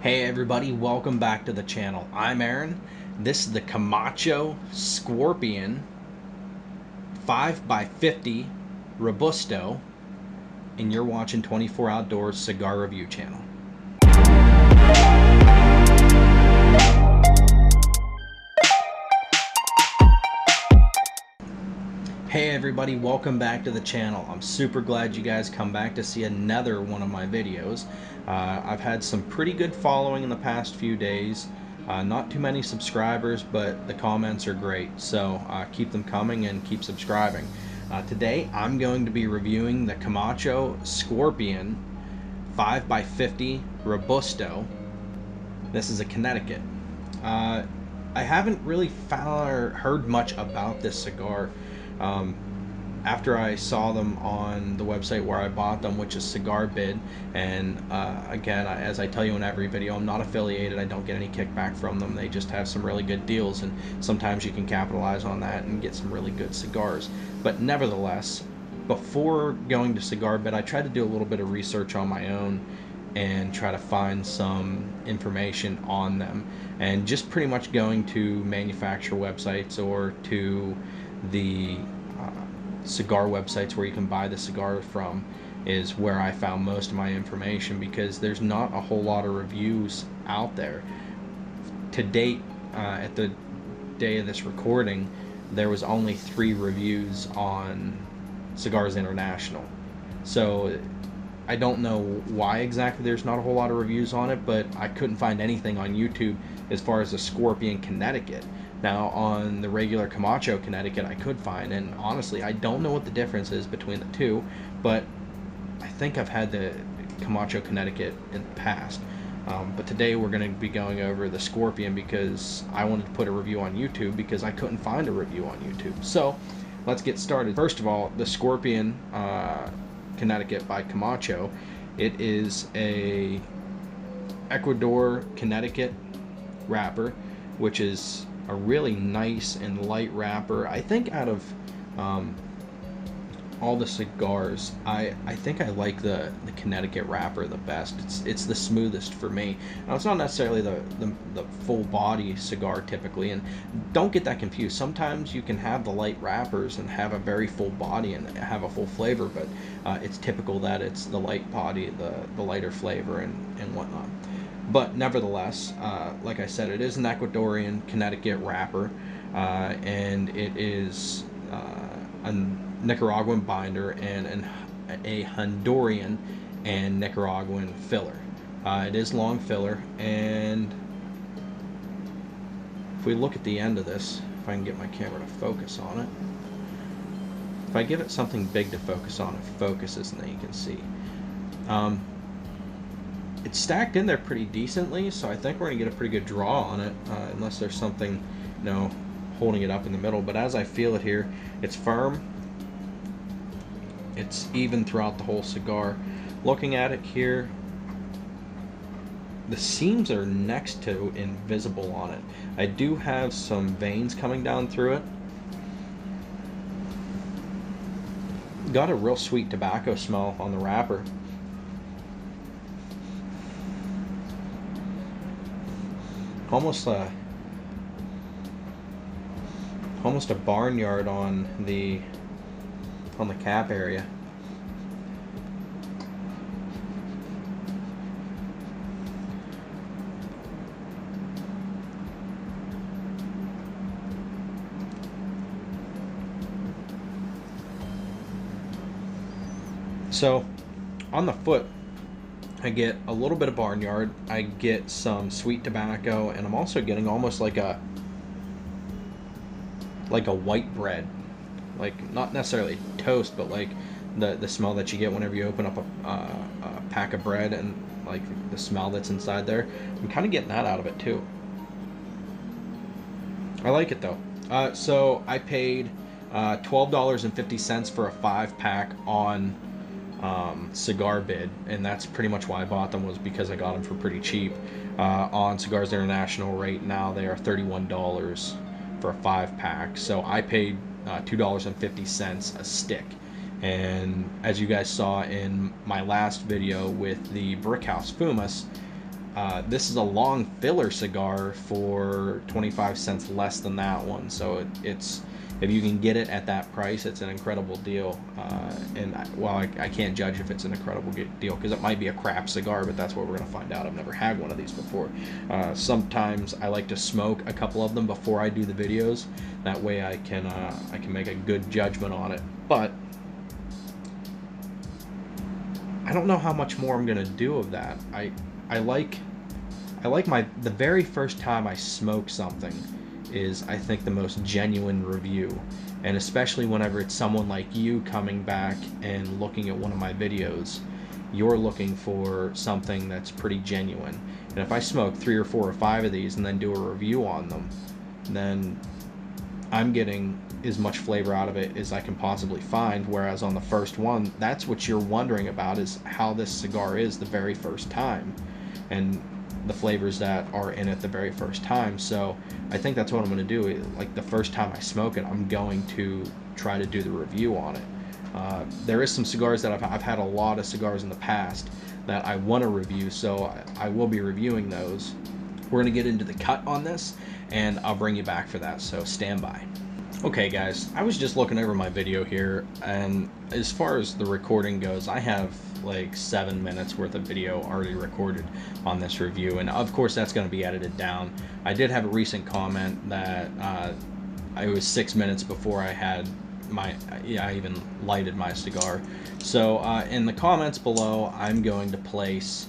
Hey everybody, welcome back to the channel. I'm Aaron. This is the Camacho Scorpion 5x50 Robusto, and you're watching 24 Outdoors Cigar Review Channel. Hey everybody, welcome back to the channel. I'm super glad you guys come back to see another one of my videos. I've had some pretty good following in the past few days. Not too many subscribers, but the comments are great, so keep them coming and keep subscribing. Today I'm going to be reviewing the Camacho Scorpion 5x50 Robusto. This is a Connecticut. I haven't really found or heard much about this cigar. After I saw them on the website where I bought them, which is Cigar Bid, and again, as I tell you in every video, I'm not affiliated. I don't get any kickback from them. They just have some really good deals, and sometimes you can capitalize on that and get some really good cigars. But nevertheless, before going to Cigar Bid, I tried to do a little bit of research on my own and try to find some information on them, and just pretty much going to manufacturer websites or to the cigar websites where you can buy the cigar from is where I found most of my information, because there's not a whole lot of reviews out there. To date, at the day of this recording, there was only 3 reviews on Cigars International. So I don't know why exactly there's not a whole lot of reviews on it, but I couldn't find anything on YouTube as far as the Scorpion Connecticut. Now on the regular Camacho Connecticut I could find, and honestly I don't know what the difference is between the two, but I think I've had the Camacho Connecticut in the past. But today we're going to be going over the Scorpion because I wanted to put a review on YouTube because I couldn't find a review on YouTube. So let's get started. First of all, the Scorpion Connecticut by Camacho. It is a Ecuador Connecticut wrapper, which is a really nice and light wrapper. I think out of all the cigars, I think I like the Connecticut wrapper the best. It's the smoothest for me. Now it's not necessarily the full body cigar typically, and don't get that confused. Sometimes you can have the light wrappers and have a very full body and have a full flavor, but it's typical that it's the light body, the lighter flavor and whatnot. But nevertheless, like I said, it is an Ecuadorian Connecticut wrapper, and it is a Nicaraguan binder and a Honduran and Nicaraguan filler. It is long filler, and if we look at the end of this, if I can get my camera to focus on it, if I give it something big to focus on, it focuses, and then you can see. It's stacked in there pretty decently, so I think we're going to get a pretty good draw on it, unless there's something, holding it up in the middle. But as I feel it here, it's firm. It's even throughout the whole cigar. Looking at it here, the seams are next to invisible on it. I do have some veins coming down through it. Got a real sweet tobacco smell on the wrapper. Almost a barnyard on the cap area. So on the foot, I get a little bit of barnyard, I get some sweet tobacco, and I'm also getting almost like a white bread, like not necessarily toast, but like the smell that you get whenever you open up a pack of bread, and like the smell that's inside there. I'm kind of getting that out of it too. I like it though. So I paid $12.50 for a 5-pack on Cigar Bid, and that's pretty much why I bought them, was because I got them for pretty cheap. On Cigars International right now they are $31 for a 5-pack, so I paid $2.50 a stick. And as you guys saw in my last video with the Brickhouse Fumas, this is a long filler cigar for 25 cents less than that one. So it's, if you can get it at that price, it's an incredible deal. Well, I can't judge if it's an incredible deal because it might be a crap cigar, but that's what we're going to find out. I've never had one of these before. Sometimes I like to smoke a couple of them before I do the videos. That way I can make a good judgment on it. But I don't know how much more I'm going to do of that. I like the very first time I smoke something is, I think, the most genuine review, and especially whenever it's someone like you coming back and looking at one of my videos, you're looking for something that's pretty genuine. And if I smoke 3 or 4 or 5 of these and then do a review on them, then I'm getting as much flavor out of it as I can possibly find. Whereas on the first one, that's what you're wondering about, is how this cigar is the very first time, and the flavors that are in it the very first time. So I think that's what I'm going to do. Like the first time I smoke it, I'm going to try to do the review on it. There is some cigars that I've had a lot of cigars in the past that I want to review, so I will be reviewing those. We're going to get into the cut on this, and I'll bring you back for that, so stand by. Okay guys, I was just looking over my video here, and as far as the recording goes, I have like 7 minutes worth of video already recorded on this review, and of course that's going to be edited down. I did have a recent comment that it was 6 minutes before I had I even lighted my cigar. So in the comments below, I'm going to place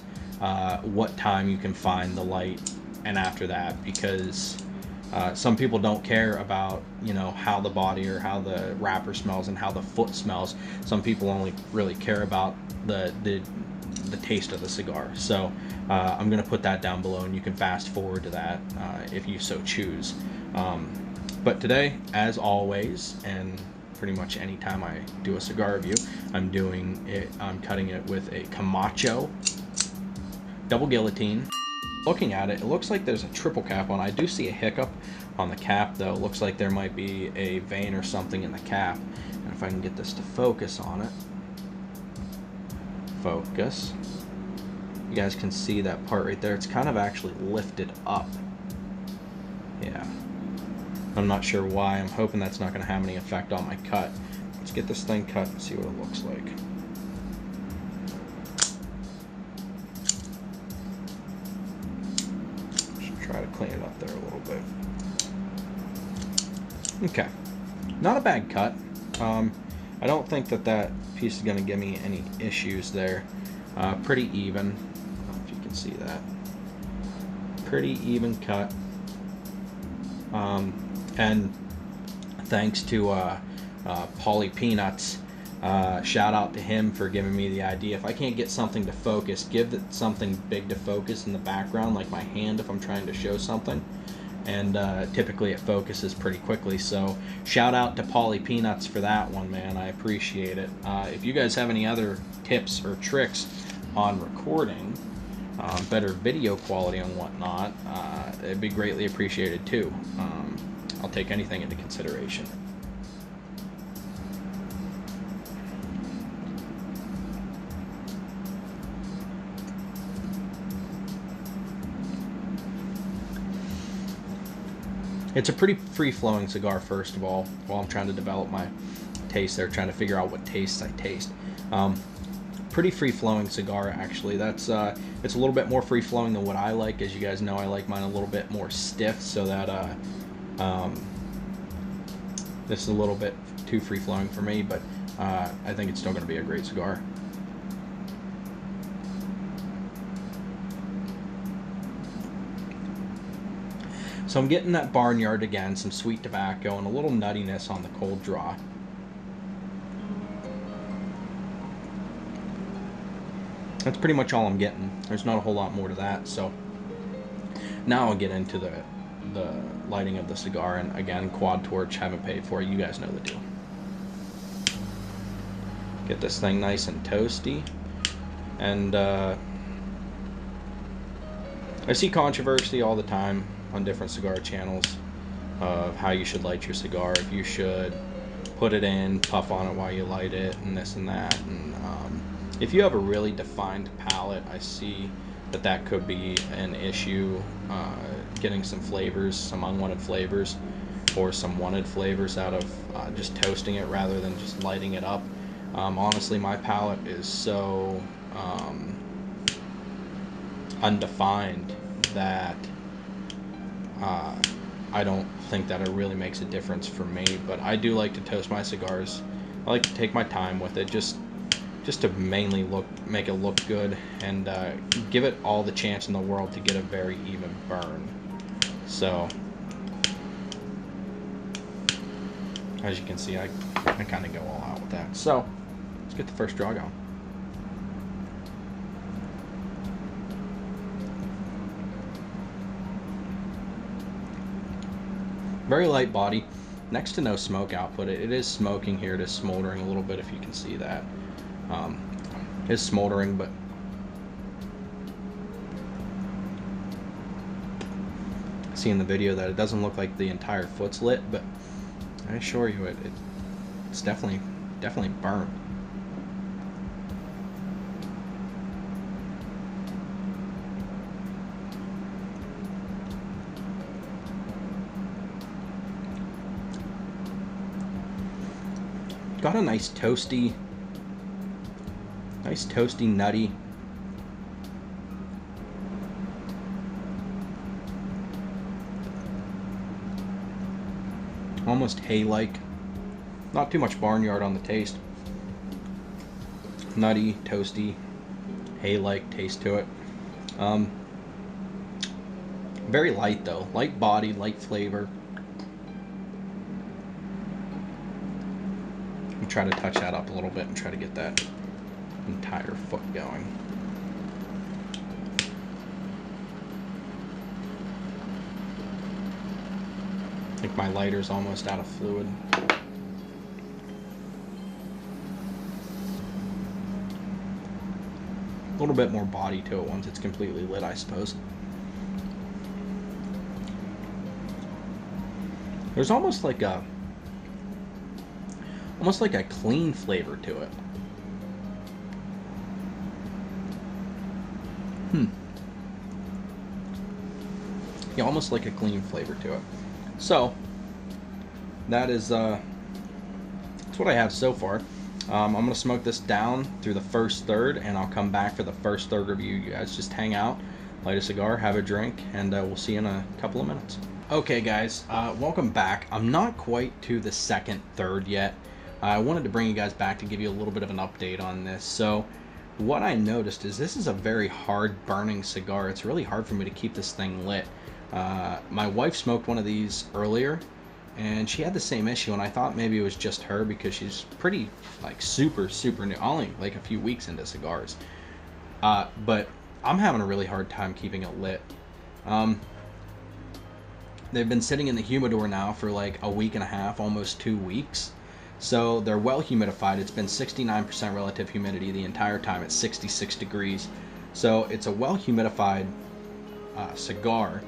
what time you can find the light and after that, because some people don't care about, you know, how the body or how the wrapper smells and how the foot smells. Some people only really care about the taste of the cigar. So I'm going to put that down below, and you can fast forward to that if you so choose. But today, as always, and pretty much any time I do a cigar review, I'm cutting it with a Camacho double guillotine. Looking at it, it looks like there's a triple cap on. I do see a hiccup on the cap though. It looks like there might be a vein or something in the cap. And if I can get this to focus on it. Focus. You guys can see that part right there. It's kind of actually lifted up. Yeah. I'm not sure why. I'm hoping that's not going to have any effect on my cut. Let's get this thing cut and see what it looks like. Try to clean it up there a little bit. Okay, not a bad cut. I don't think that piece is going to give me any issues there. Pretty even. I don't know if you can see that. Pretty even cut. And thanks to Paulie Peanuts. Shout out to him for giving me the idea. If I can't get something to focus, give it something big to focus in the background, like my hand if I'm trying to show something. And typically it focuses pretty quickly. So shout out to Paulie Peanuts for that one, man. I appreciate it. If you guys have any other tips or tricks on recording, better video quality and whatnot, it'd be greatly appreciated too. I'll take anything into consideration. It's a pretty free-flowing cigar, first of all, while I'm trying to develop my taste there, trying to figure out what tastes I taste. Pretty free-flowing cigar, actually. That's it's a little bit more free-flowing than what I like. As you guys know, I like mine a little bit more stiff, so that this is a little bit too free-flowing for me, but I think it's still going to be a great cigar. So I'm getting that barnyard again, some sweet tobacco, and a little nuttiness on the cold draw. That's pretty much all I'm getting. There's not a whole lot more to that. So now I'll get into the lighting of the cigar, and again, quad torch, haven't paid for it. You guys know the deal. Get this thing nice and toasty. And I see controversy all the time on different cigar channels of how you should light your cigar. If you should put it in, puff on it while you light it, and this and that. And if you have a really defined palate, I see but that could be an issue, getting some flavors, some unwanted flavors, or some wanted flavors out of just toasting it rather than just lighting it up. Honestly, my palate is so undefined that I don't think that it really makes a difference for me. But I do like to toast my cigars. I like to take my time with it, just to mainly make it look good, and give it all the chance in the world to get a very even burn. So as you can see, I kind of go all out with that. So let's get the first draw going. Very light body, next to no smoke output. It is smoking here. It is smoldering a little bit, if you can see that. It's smoldering, but see in the video that it doesn't look like the entire foot's lit, but I assure you it's definitely burnt. Got a nice toasty, nutty. Almost hay-like. Not too much barnyard on the taste. Nutty, toasty, hay-like taste to it. Very light though. Light body, light flavor. Try to touch that up a little bit and try to get that entire foot going. I think my lighter's almost out of fluid. A little bit more body to it once it's completely lit, I suppose. There's almost like a clean flavor to it. Yeah, almost like a clean flavor to it. So that is that's what I have so far. I'm gonna smoke this down through the first third, and I'll come back for the first third review. You guys just hang out, light a cigar, have a drink, and we'll see you in a couple of minutes. Okay guys, welcome back. I'm not quite to the second third yet. I wanted to bring you guys back to give you a little bit of an update on this. So what I noticed is this is a very hard burning cigar. It's really hard for me to keep this thing lit. My wife smoked one of these earlier and she had the same issue, and I thought maybe it was just her because she's pretty like super new, only like a few weeks into cigars. But I'm having a really hard time keeping it lit. They've been sitting in the humidor now for like a week and a half, almost 2 weeks. So they're well humidified. It's been 69% relative humidity the entire time at 66 degrees. So it's a well humidified cigar,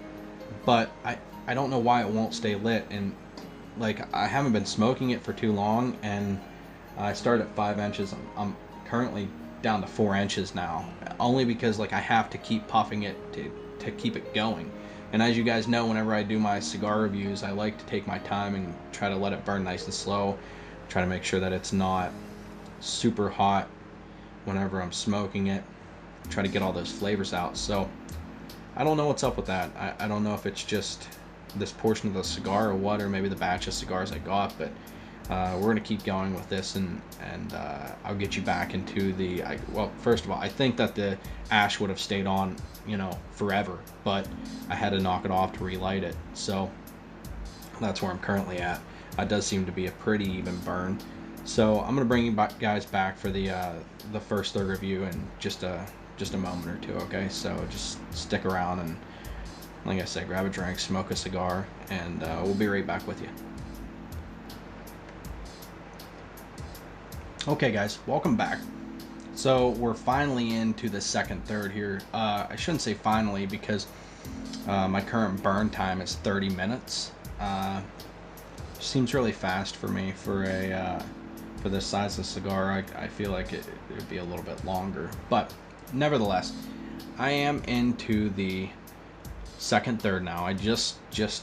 but I don't know why it won't stay lit. And like, I haven't been smoking it for too long, and I started at 5 inches. I'm currently down to 4 inches now, only because like I have to keep puffing it to keep it going. And as you guys know, whenever I do my cigar reviews, I like to take my time and try to let it burn nice and slow. Try to make sure that it's not super hot whenever I'm smoking it. Try to get all those flavors out. So I don't know what's up with that. I don't know if it's just this portion of the cigar or what, or maybe the batch of cigars I got, but we're gonna keep going with this, and I'll get you back into the well, first of all, I think that the ash would have stayed on, you know, forever, but I had to knock it off to relight it. So that's where I'm currently at. It does seem to be a pretty even burn. So I'm gonna bring you guys back for the first third review in just a moment or two. Okay, so just stick around, and like I said, grab a drink, smoke a cigar, and we'll be right back with you. Okay guys, welcome back. So we're finally into the second third here. I shouldn't say finally, because my current burn time is 30 minutes. Seems really fast for me for this size of cigar. I feel like it would be a little bit longer, but nevertheless, I am into the second third now. I just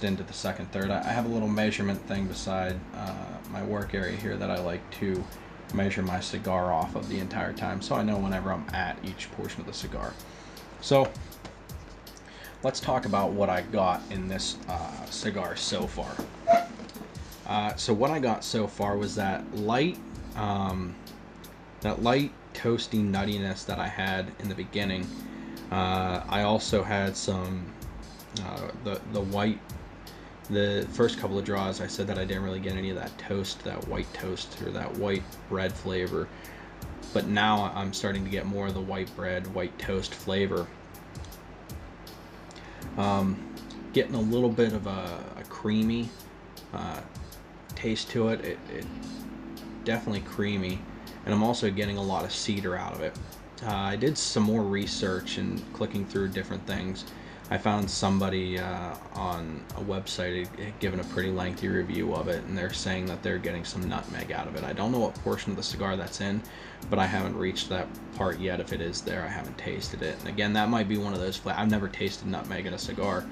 into the second third. I have a little measurement thing beside my work area here that I like to measure my cigar off of the entire time, so I know whenever I'm at each portion of the cigar. So let's talk about what I got in this cigar so far. So what I got so far was that light toasty nuttiness that I had in the beginning. I also had some the white. The first couple of draws, I said that I didn't really get any of that toast, that white toast or that white bread flavor. But now I'm starting to get more of the white bread, white toast flavor. Getting a little bit of a creamy taste to it. It definitely creamy, and I'm also getting a lot of cedar out of it. I did some more research and clicking through different things. I found somebody on a website had given a pretty lengthy review of it, and they're saying that they're getting some nutmeg out of it. I don't know what portion of the cigar that's in, but I haven't reached that part yet. If it is there, I haven't tasted it. And again, that might be one of those I've never tasted nutmeg in a cigar,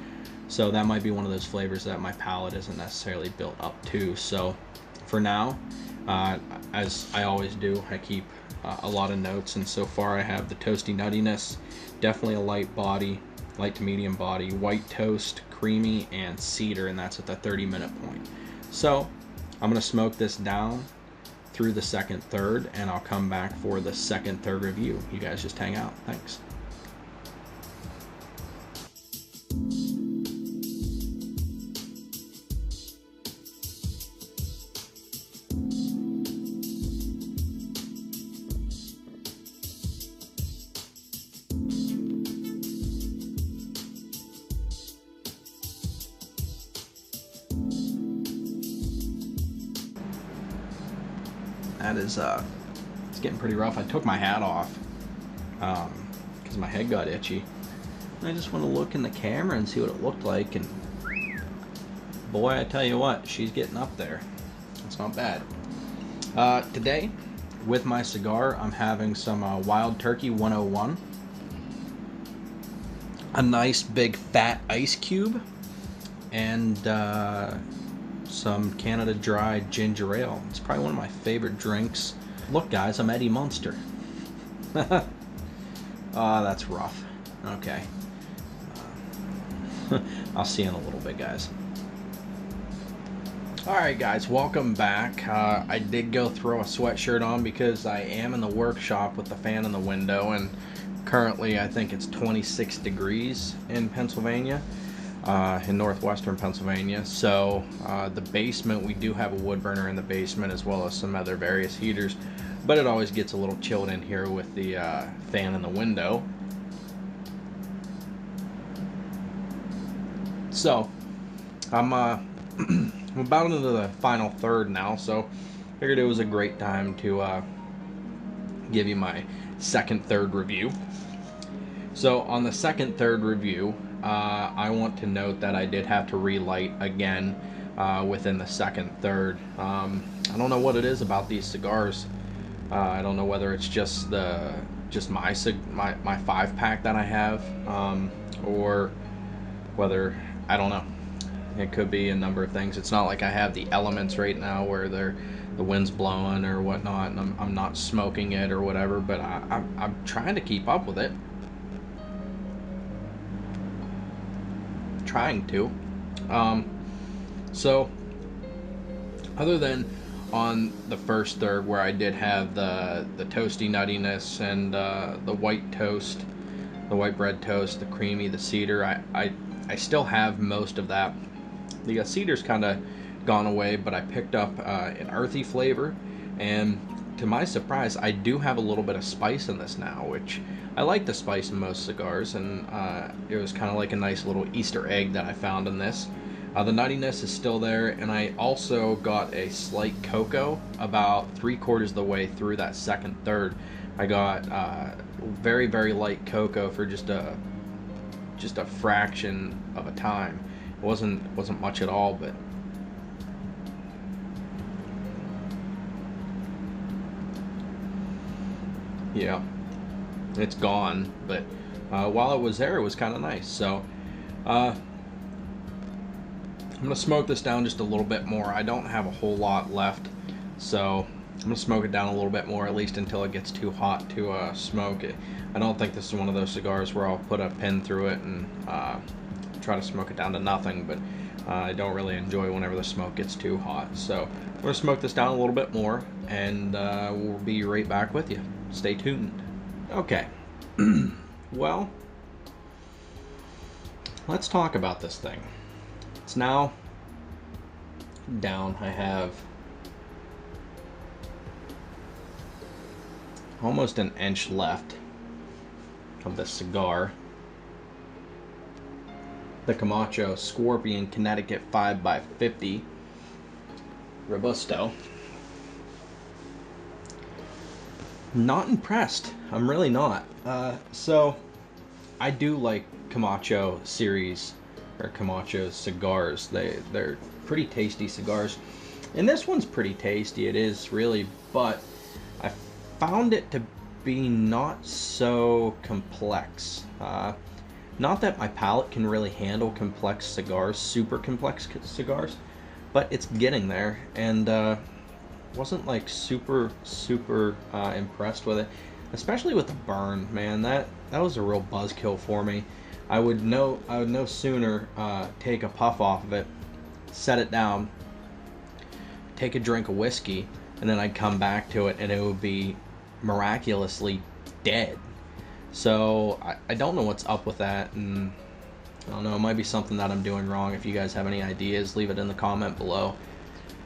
so that might be one of those flavors that my palate isn't necessarily built up to. So for now, as I always do, I keep a lot of notes, and so far I have the toasty nuttiness, definitely a light body, light to medium body, white toast, creamy, and cedar, and that's at the 30-minute point. So I'm going to smoke this down through the second third, and I'll come back for the second third review. You guys just hang out. Thanks. That is, it's getting pretty rough. I took my hat off because my head got itchy. I just want to look in the camera and see what it looked like, and boy, I tell you what, she's getting up there. It's not bad. Today, with my cigar, I'm having some Wild Turkey 101, a nice big fat ice cube, and some Canada Dry ginger ale. It's probably one of my favorite drinks. Look guys, I'm Eddie Munster. Oh, that's rough. Okay. I'll see you in a little bit, guys. Alright guys, welcome back. I did go throw a sweatshirt on because I am in the workshop with the fan in the window, and currently I think it's 26 degrees in Pennsylvania. In northwestern Pennsylvania. So the basement, we do have a wood burner in the basement as well as some other various heaters, but it always gets a little chilled in here with the fan in the window. So I'm about into the final third now, so figured it was a great time to give you my second third review. So on the second third review, I want to note that I did have to relight again within the second third. I don't know what it is about these cigars. I don't know whether it's just my 5-pack that I have, or whether, I don't know. It could be a number of things. It's not like I have the elements right now where the wind's blowing or whatnot, and I'm not smoking it or whatever. But I'm trying to keep up with it. Trying to. So other than on the first third where I did have the toasty nuttiness and the white toast, the white bread toast, the creamy, the cedar, I still have most of that. The cedar's kind of gone away, but I picked up an earthy flavor, and to my surprise, I do have a little bit of spice in this now, which I like the spice in most cigars, and it was kind of like a nice little Easter egg that I found in this. The nuttiness is still there, and I also got a slight cocoa about 3/4 of the way through that second third. I got very, very light cocoa for just a fraction of a time. It wasn't much at all, but yeah, it's gone. But while it was there, it was kind of nice. So I'm gonna smoke this down just a little bit more. I don't have a whole lot left, so I'm gonna smoke it down a little bit more, at least until it gets too hot to smoke it. I don't think this is one of those cigars where I'll put a pin through it and try to smoke it down to nothing, but I don't really enjoy whenever the smoke gets too hot. So we're gonna smoke this down a little bit more, and we'll be right back with you. Stay tuned. Okay. Well, let's talk about this thing. It's now down. I have almost an inch left of this cigar. The Camacho Scorpion Connecticut 5x50 Robusto. Not impressed. I'm really not. So I do like Camacho series or Camacho cigars. They're pretty tasty cigars, and this one's pretty tasty. It is really, but I found it to be not so complex. Not that my palate can really handle complex cigars, super complex cigars, but it's getting there, and wasn't like super impressed with it, especially with the burn. Man, that was a real buzzkill for me. I would no sooner take a puff off of it, set it down, take a drink of whiskey, and then I'd come back to it and it would be miraculously dead. So I don't know what's up with that, and I don't know, it might be something that I'm doing wrong. If you guys have any ideas, leave it in the comment below.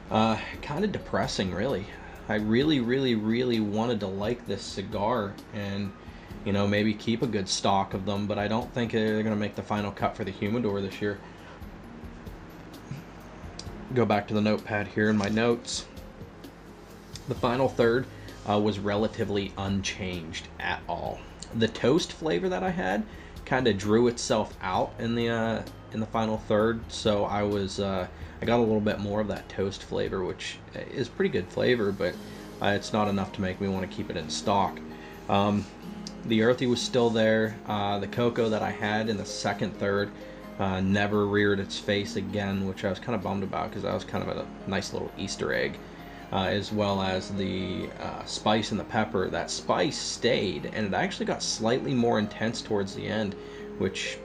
Kind of depressing, really. I really wanted to like this cigar and, you know, maybe keep a good stock of them, but I don't think they're going to make the final cut for the humidor this year. Go back to the notepad here in my notes. The final third was relatively unchanged at all. The toast flavor that I had kind of drew itself out in the final third, so I got a little bit more of that toast flavor, which is pretty good flavor, but it's not enough to make me want to keep it in stock. The earthy was still there. The cocoa that I had in the second third never reared its face again, which I was kind of bummed about because that was kind of a nice little Easter egg. As well as the spice and the pepper. That spice stayed, and it actually got slightly more intense towards the end, which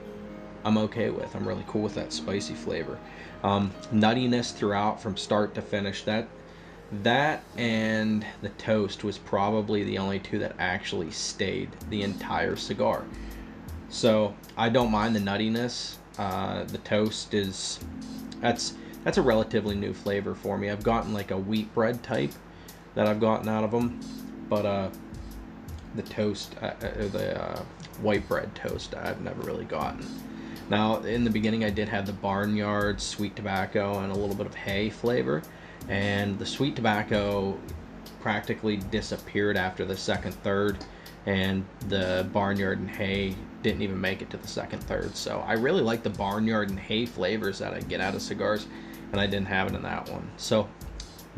I'm okay with. I'm really cool with that spicy flavor. Nuttiness throughout from start to finish. That and the toast was probably the only two that actually stayed the entire cigar. So I don't mind the nuttiness. The toast is that's a relatively new flavor for me. I've gotten like a wheat bread type that I've gotten out of them, but the toast, the white bread toast, I've never really gotten. Now, in the beginning, I did have the barnyard sweet tobacco and a little bit of hay flavor, and the sweet tobacco practically disappeared after the second third, and the barnyard and hay didn't even make it to the second third. So I really like the barnyard and hay flavors that I get out of cigars, and I didn't have it in that one. So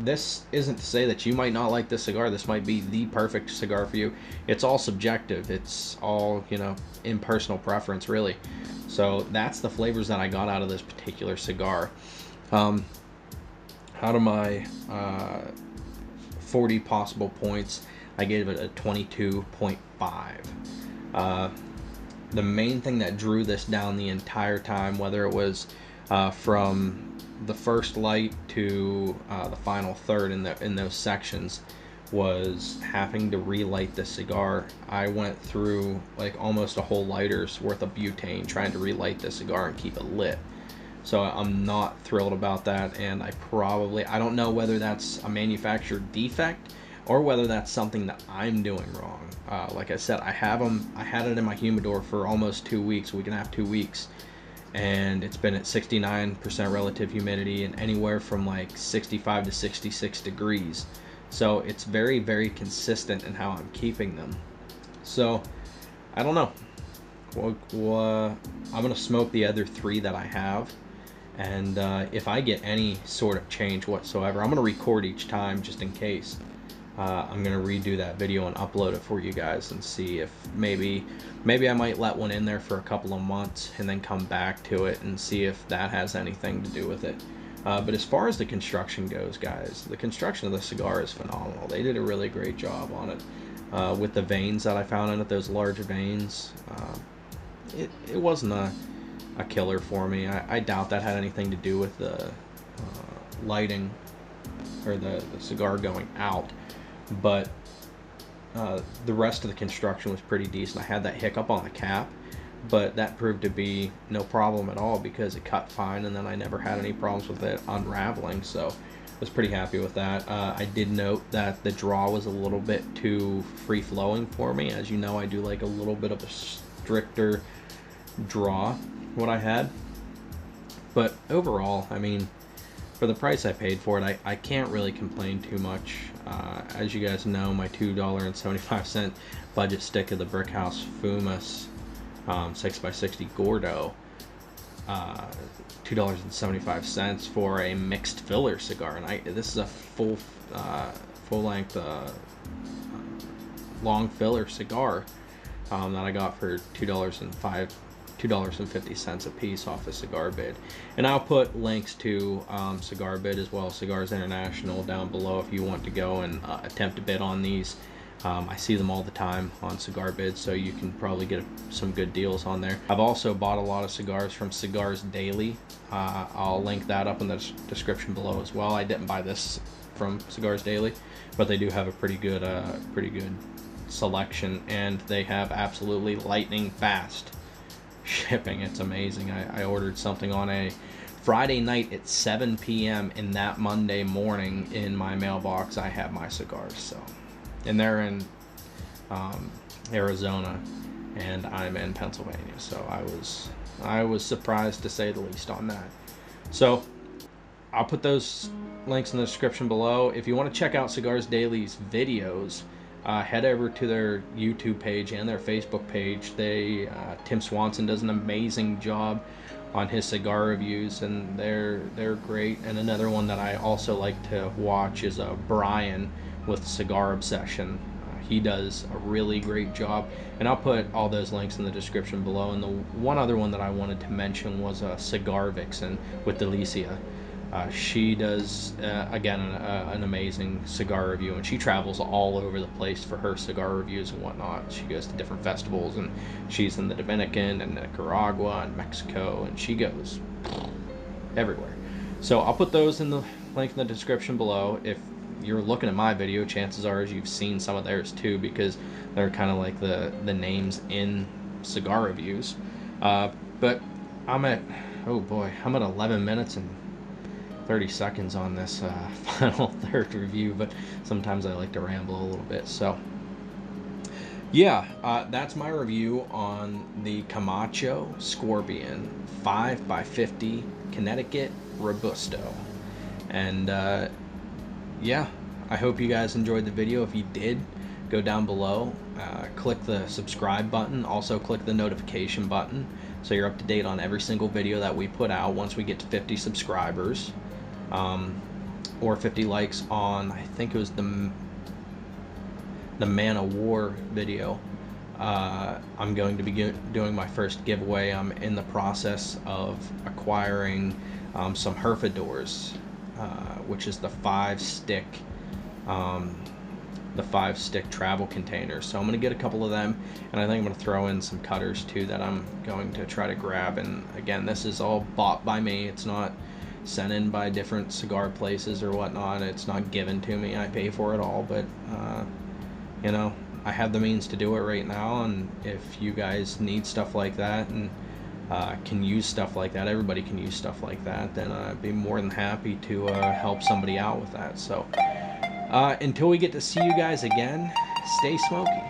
this isn't to say that you might not like this cigar. This might be the perfect cigar for you. It's all subjective. It's all, you know, in personal preference, really. So that's the flavors that I got out of this particular cigar. Out of my 40 possible points, I gave it a 22.5. The main thing that drew this down the entire time, whether it was from the first light to the final third in those sections, was having to relight the cigar. I went through like almost a whole lighter's worth of butane trying to relight the cigar and keep it lit. So I'm not thrilled about that, and I don't know whether that's a manufacturer defect or whether that's something that I'm doing wrong. Like I said, I had it in my humidor for almost 2 weeks, week and a half, 2 weeks, and it's been at 69% relative humidity and anywhere from like 65 to 66 degrees. So it's very consistent in how I'm keeping them. So I don't know. I'm gonna smoke the other 3 that I have, and if I get any sort of change whatsoever, I'm gonna record each time just in case. I'm gonna redo that video and upload it for you guys and see if maybe I might let one in there for a couple of months and then come back to it and see if that has anything to do with it. But as far as the construction goes, guys, the construction of the cigar is phenomenal. They did a really great job on it. With the veins that I found in it, those large veins, it wasn't a killer for me. I doubt that had anything to do with the lighting or the cigar going out, but the rest of the construction was pretty decent. I had that hiccup on the cap, but that proved to be no problem at all because it cut fine, and then I never had any problems with it unraveling, so I was pretty happy with that. I did note that the draw was a little bit too free-flowing for me. As you know, I do like a little bit of a stricter draw, what I had. But overall, I mean, for the price I paid for it, I can't really complain too much. As you guys know, my $2.75 budget stick of the Brickhouse Fumas 6x60 Gordo, $2.75 for a mixed filler cigar, and this is a full length long filler cigar that I got for $2.50 a piece off of Cigar Bid. And I'll put links to Cigar Bid as well as Cigars International down below if you want to go and attempt to bid on these. I see them all the time on Cigar Bid, so you can probably get some good deals on there. I've also bought a lot of cigars from Cigars Daily. I'll link that up in the description below as well. I didn't buy this from Cigars Daily, but they do have a pretty good selection, and they have absolutely lightning fast shipping. It's amazing. I ordered something on a Friday night at 7 p.m. and that Monday morning in my mailbox I have my cigars. So, and they're in Arizona and I'm in Pennsylvania, so I was surprised to say the least on that. So I'll put those links in the description below. If you want to check out Cigars Daily's videos, head over to their YouTube page and their Facebook page. Tim Swanson does an amazing job on his cigar reviews, and they're great. And another one that I also like to watch is Brian with Cigar Obsession. He does a really great job, and I'll put all those links in the description below. And the one other one that I wanted to mention was Cigar Vixen with Delicia. She does, again, an amazing cigar review, and she travels all over the place for her cigar reviews and whatnot. She goes to different festivals, and she's in the Dominican and Nicaragua and Mexico, and she goes everywhere. So I'll put those in the link in the description below. If you're looking at my video, chances are you've seen some of theirs too, because they're kind of like the names in cigar reviews. But I'm at 11 minutes and 30 seconds on this final third review, but sometimes I like to ramble a little bit. So yeah, that's my review on the Camacho Scorpion 5x50 Connecticut Robusto. And yeah, I hope you guys enjoyed the video. If you did, go down below, click the subscribe button, also click the notification button so you're up to date on every single video that we put out once we get to 50 subscribers, or 50 likes on, I think it was the Man of War video. I'm going to be doing my first giveaway. I'm in the process of acquiring some Herfadors, which is the 5-stick travel containers. So I'm going to get a couple of them, and I think I'm going to throw in some cutters too that I'm going to try to grab. And again, this is all bought by me. It's not sent in by different cigar places or whatnot. It's not given to me. I pay for it all, but you know, I have the means to do it right now, and if you guys need stuff like that and can use stuff like that, everybody can use stuff like that, then I'd be more than happy to help somebody out with that. So until we get to see you guys again, stay smoky.